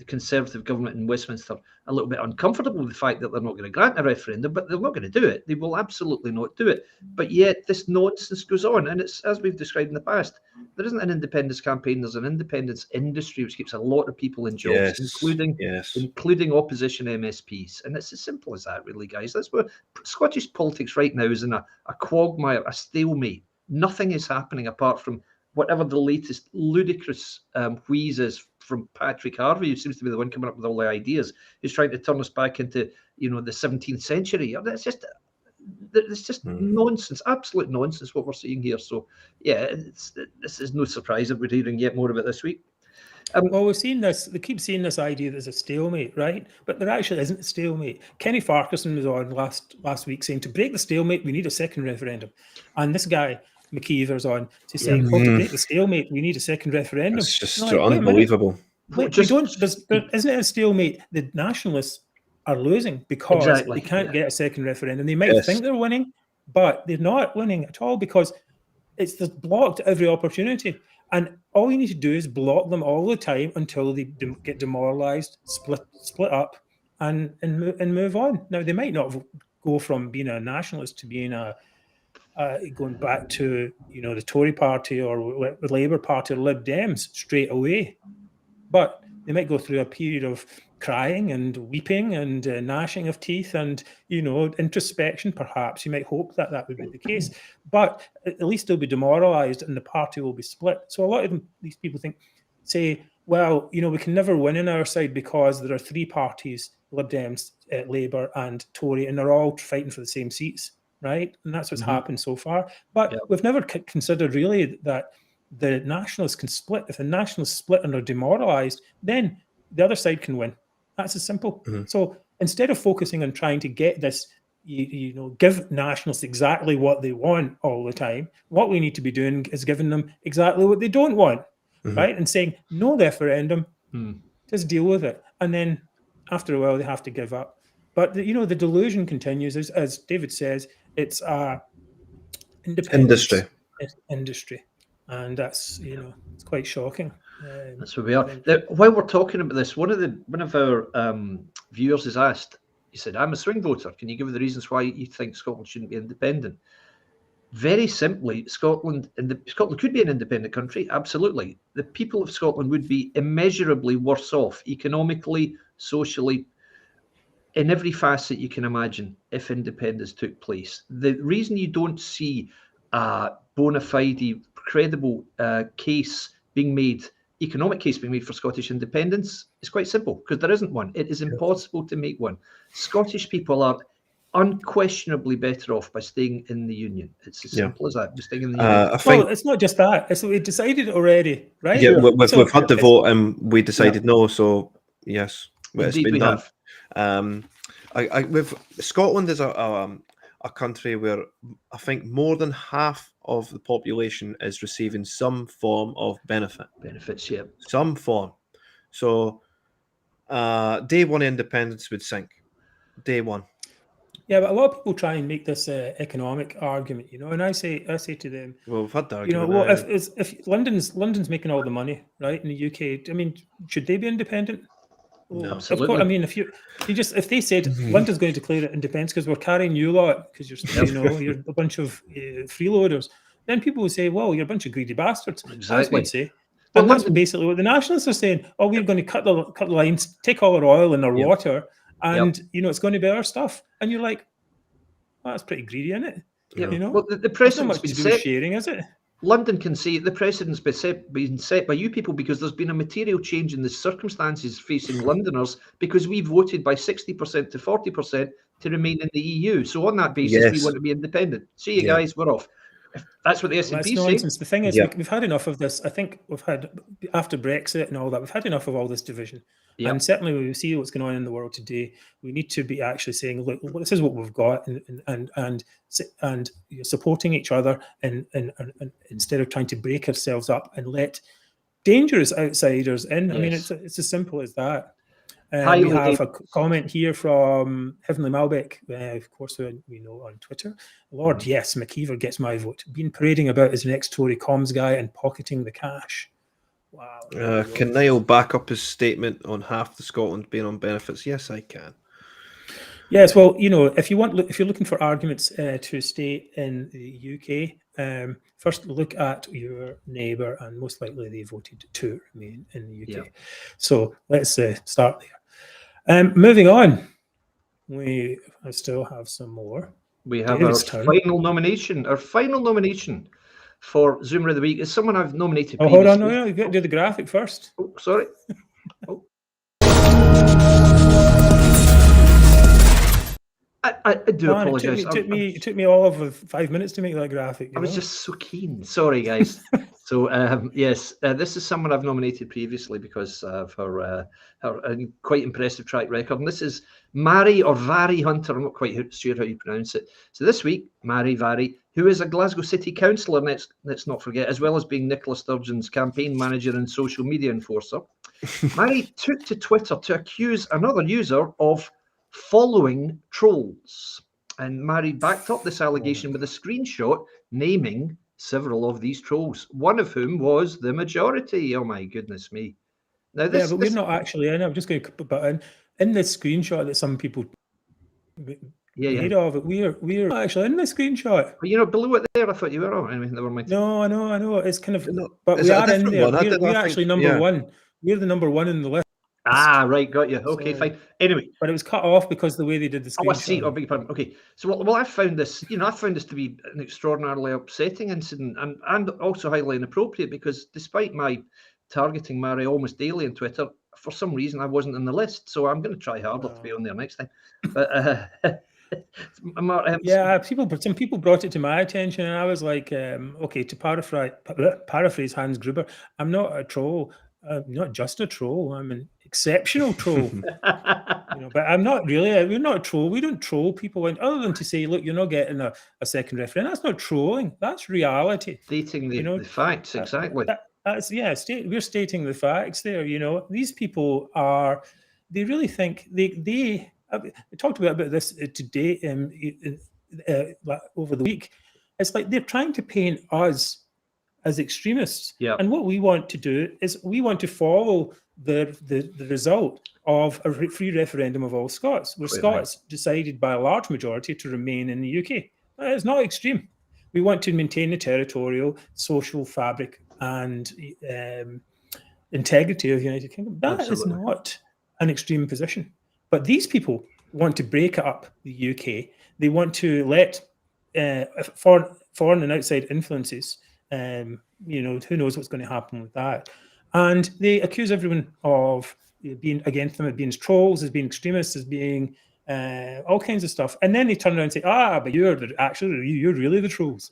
Conservative government in Westminster a little bit uncomfortable with the fact that they're not going to grant a referendum, but they're not going to do it. They will absolutely not do it. But yet this nonsense goes on. And it's, as we've described in the past, there isn't an independence campaign. There's an independence industry which keeps a lot of people in jobs, including opposition MSPs. And it's as simple as that, really, guys. That's where Scottish politics right now is in a quagmire, a stalemate. Nothing is happening apart from whatever the latest ludicrous wheeze is from Patrick Harvie, who seems to be the one coming up with all the ideas. He's trying to turn us back into, the 17th century. It's just nonsense, absolute nonsense what we're seeing here. So, yeah, this is no surprise that we're hearing yet more about this week. Well, we've seen this. They keep seeing this idea that there's a stalemate, right? But there actually isn't a stalemate. Kenny Farquharson was on last week saying to break the stalemate, we need a second referendum. And this guy, Maciver's on to saying, to break the stalemate, we need a second referendum. It's just like, unbelievable. Isn't it a stalemate? The nationalists are losing because they can't get a second referendum. They might think they're winning, but they're not winning at all because it's blocked every opportunity. And all you need to do is block them all the time until they get demoralised, split up, and move on. Now, they might not go from being a nationalist to being going back to the Tory party or the Labour Party or Lib Dems straight away, but they might go through a period of crying and weeping and gnashing of teeth and introspection. Perhaps you might hope that would be the case, but at least they'll be demoralised and the party will be split. So a lot of these people say, well, we can never win in our side because there are three parties: Lib Dems, Labour, and Tory, and they're all fighting for the same seats, right? And that's what's happened so far. But we've never considered really that the nationalists can split. If the nationalists split and are demoralised, then the other side can win. That's as simple. So instead of focusing on trying to get this, give nationalists exactly what they want all the time, what we need to be doing is giving them exactly what they don't want, right? And saying, no referendum, just deal with it. And then after a while, they have to give up. But, the delusion continues. As David says, it's industry. And that's, it's quite shocking. That's where we are. Now, while we're talking about this, one of our viewers has asked, he said, I'm a swing voter. Can you give me the reasons why you think Scotland shouldn't be independent? Very simply, Scotland could be an independent country, absolutely. The people of Scotland would be immeasurably worse off, economically, socially, in every facet you can imagine, if independence took place. The reason you don't see a bona fide, credible economic case being made for Scottish independence is quite simple, because there isn't one. It is impossible to make one. Scottish people are unquestionably better off by staying in the Union. It's as simple as that, just staying in the Union. I think, well, it's not just that. We decided already, right? Yeah, we've had the vote and we decided no, so yes, it's been done. Scotland is a country where I think more than half of the population is receiving some form of benefits, some form. So day one independence would sink. Day one. Yeah, but a lot of people try and make this economic argument, and I say to them, well, we've had that argument. If London's making all the money, right, in the UK, I mean, should they be independent? No, absolutely. I mean, if they said London's going to declare independence because we're carrying you lot because you're a bunch of freeloaders, then people would say, well, you're a bunch of greedy bastards. Exactly. That's what they'd say. And that's basically what the nationalists are saying. Oh, we're going to cut the lines, take all our oil and our water, and it's going to be our stuff. And you're like, well, that's pretty greedy, isn't it? Yeah. Well, the precedent's been set. Sharing, is it? London can say the precedent's been set by you people because there's been a material change in the circumstances facing Londoners because we voted by 60% to 40% to remain in the EU. So on that basis, we want to be independent. See you guys, we're off. That's what the SNP say. The thing is, we've had enough of this. I think we've had, after Brexit and all that, we've had enough of all this division. And certainly when we see what's going on in the world today, we need to be actually saying, look, this is what we've got, and supporting each other, and instead of trying to break ourselves up and let dangerous outsiders in. I mean, it's as simple as that. We have a comment here from Heavenly Malbec, of course, we know on Twitter. Lord, yes, Maciver gets my vote. Been parading about as an ex-Tory comms guy and pocketing the cash. Wow. Can Niall back up his statement on half the Scotland being on benefits? Yes, I can. Yes, well, if you're looking for arguments to stay in the UK, first look at your neighbour, and most likely they voted to remain in the UK. So let's start there. Moving on, I still have some more. We have our final nomination. Our final nomination for Zoomer of the Week is someone I've nominated previously. Hold on, no, you've got to do the graphic first. Oh, sorry. I do apologise. It took me all of 5 minutes to make that graphic. I was just so keen. Sorry, guys. So yes, this is someone I've nominated previously because of her quite impressive track record. And this is Mhairi or Vari Hunter. I'm not quite sure how you pronounce it. So this week, Mhairi Vari, who is a Glasgow City councillor, let's not forget, as well as being Nicola Sturgeon's campaign manager and social media enforcer. Mhairi took to Twitter to accuse another user of following trolls. And Mhairi backed up this allegation with a screenshot naming several of these trolls, one of whom was the majority. Oh my goodness me. Now this, but we're not actually in. I'm just going to put that in the screenshot that some people made of it. We're not actually in the screenshot. But you're not below it there. I thought you were. Oh, anyway, never mind. No, I know. It's kind of, but we are in there. We're actually number one. We're the number one in the list. Ah, right, got you. Okay, fine. Anyway, but it was cut off because the way they did the screenshot. Oh, I see. Oh, beg your pardon. Okay, so well, I found this. I found this to be an extraordinarily upsetting incident, and also highly inappropriate because despite my targeting Mhairi almost daily on Twitter, for some reason I wasn't in the list. So I'm going to try harder to be on there next time. But some people brought it to my attention, and I was like, okay, to paraphrase Hans Gruber, I'm not a troll. I'm not just a troll. I'm an exceptional troll. But I'm not really. We're not a troll. We don't troll people, other than to say, look, you're not getting a second referendum. That's not trolling. That's reality. Stating the facts, exactly. We're stating the facts there. These people are. They really think they talked about this today over the week. It's like they're trying to paint us as extremists. Yeah. And what we want to do is we want to follow the result of a free referendum of all Scots, where Scots decided by a large majority to remain in the UK. It's not extreme. We want to maintain the territorial, social fabric and integrity of the United Kingdom. That is not an extreme position. But these people want to break up the UK. They want to let foreign and outside influences, who knows what's going to happen with that. And they accuse everyone of being against them, as being trolls, as being extremists, as being all kinds of stuff. And then they turn around and say, but you're really the trolls.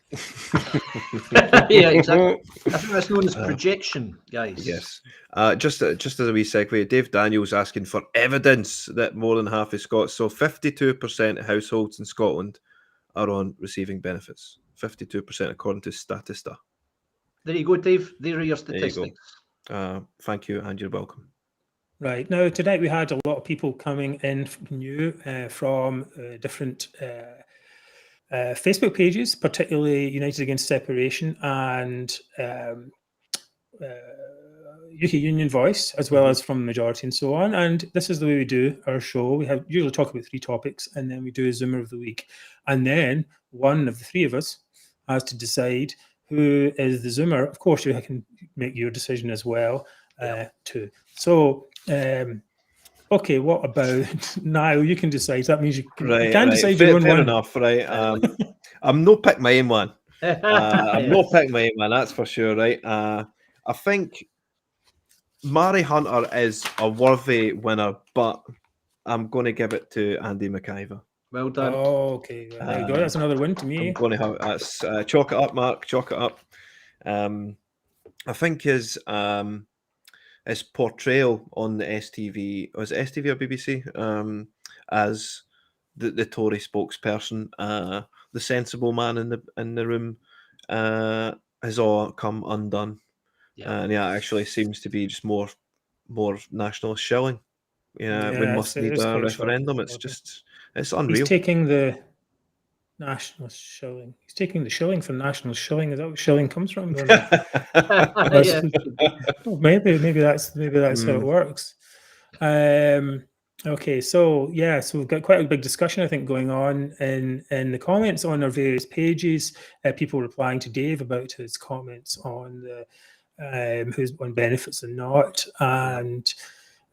Yeah, exactly. I think that's known as projection, guys. Yes. Just as a wee segue, Dave Daniels asking for evidence that more than half of Scots, so 52% of households in Scotland are on receiving benefits. 52% according to Statista. There you go, Dave. There are your statistics. Thank you, and you're welcome. Right. Now, tonight we had a lot of people coming in new from different Facebook pages, particularly United Against Separation and UK Union Voice, as well as from the Majority and so on. And this is the way we do our show. We usually talk about 3 topics, and then we do a Zoomer of the week. And then one of the 3 of us has to decide who is the Zoomer. Of course, you can make your decision as well, too. So, okay, what about Niall? You can decide. That means you can decide your own one. Fair enough, right? I'm no pick my own one. I'm no pick my own one, that's for sure, right? I think Mhairi Hunter is a worthy winner, but I'm going to give it to Andy Maciver. Well done. Oh, okay. There you go. That's another win to me. I'm going to have that's chalk it up, Mark. Chalk it up. I think his portrayal on the STV, was it STV or BBC, as the Tory spokesperson, the sensible man in the room, has all come undone. And actually seems to be just more nationalist shilling. We must need a referendum. It's unreal. He's taking the nationalist shilling. He's taking the shilling from national shilling. Is that what shilling comes from? Maybe that's how it works. Okay, so we've got quite a big discussion, I think, going on in the comments on our various pages. People replying to Dave about his comments on the who's on benefits and not. And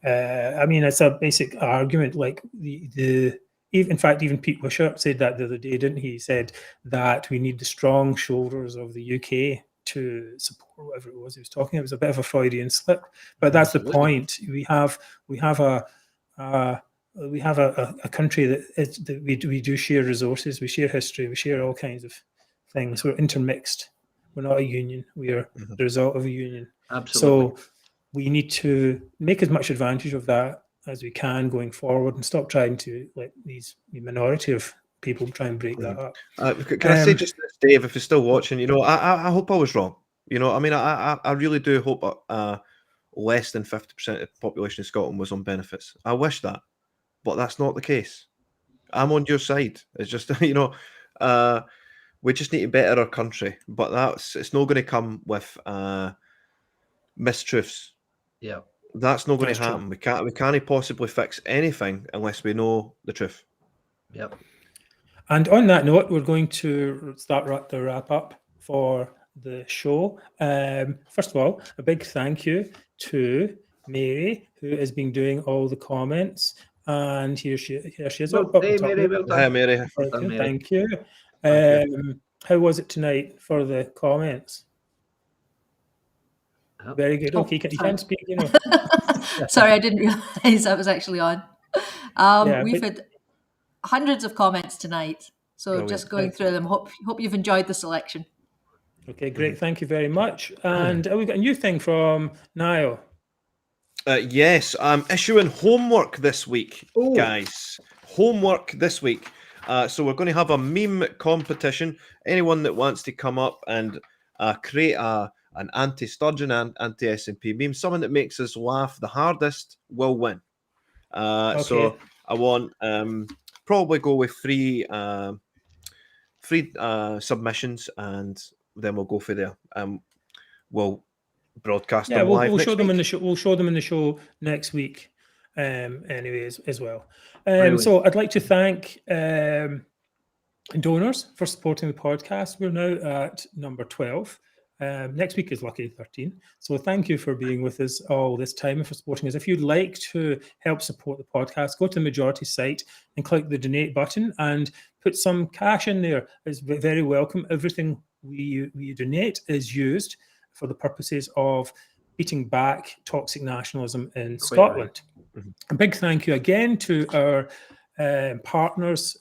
I mean, it's a basic argument. Like in fact, even Pete Wishart said that the other day, didn't he? He said that we need the strong shoulders of the UK to support whatever it was he was talking. It was a bit of a Freudian slip, but that's the point. We have a country that we do share resources, we share history, we share all kinds of things. We're intermixed, We're not a union. We are the result of a union. Absolutely. So we need to make as much advantage of that as we can going forward and stop trying to let the minority of people try and break that up. Can I say just this, Dave, if you're still watching, I hope I was wrong. I mean, I really do hope less than 50% of the population of Scotland was on benefits. I wish that, but that's not the case. I'm on your side. It's just, we just need to better our country, but it's not going to come with mistruths. Yeah. That's not going to happen. We can't possibly fix anything unless we know the truth. Yep. And on that note, we're going to start the wrap up for the show. First of all, a big thank you to Mhairi, who has been doing all the comments. And here she is. Well, hey, Mhairi, well done. Hi, Mhairi. Well done, Mhairi. Thank you. Thank you. How was it tonight for the comments? Oh. Very good. Oh, Okay, you sorry. can't speak, Sorry, I didn't realise that was actually on. We've had hundreds of comments tonight, so Brilliant. just going through them. Hope you've enjoyed the selection. Okay, great. Thank you very much. And we've got a new thing from Niall. Yes, I'm issuing homework this week, guys. Homework this week. So we're going to have a meme competition. Anyone that wants to come up and create an anti-Sturgeon and anti-SNP meme, someone that makes us laugh the hardest will win. So I want probably go with three submissions, and then we'll go for there. We'll broadcast them live. We'll show them in the show. We'll show them in the show next week. Anyways, as well. So I'd like to thank donors for supporting the podcast. We're now at number 12. Next week is lucky 13. So thank you for being with us all this time and for supporting us. If you'd like to help support the podcast, go to the Majority site and click the donate button and put some cash in there. It's very welcome. Everything we donate is used for the purposes of beating back toxic nationalism in Scotland. Right. A big thank you again to our partners,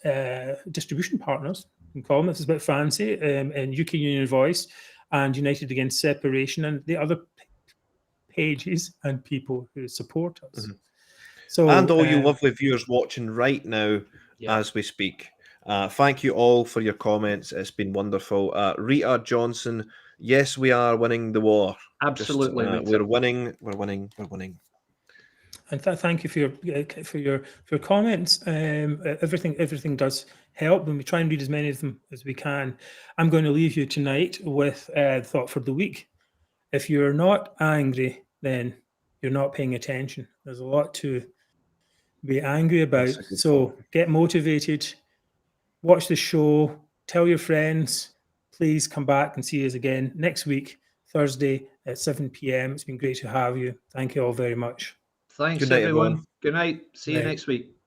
distribution partners, you can call them, this is a bit fancy, in UK Union Voice and United Against Separation, and the other pages and people who support us. So, and all you lovely viewers watching right now as we speak. Thank you all for your comments. It's been wonderful. Rita Johnson, yes, we are winning the war. Absolutely. We're winning. We're winning. We're winning. And thank you for your comments. Everything does help, and we try and read as many of them as we can. I'm going to leave you tonight with the thought for the week. If you're not angry, then you're not paying attention. There's a lot to be angry about. So get motivated, watch the show, tell your friends. Please come back and see us again next week, Thursday at 7 p.m. It's been great to have you. Thank you all very much. Thanks, Good night, everyone. everyone. Good night. See you next week.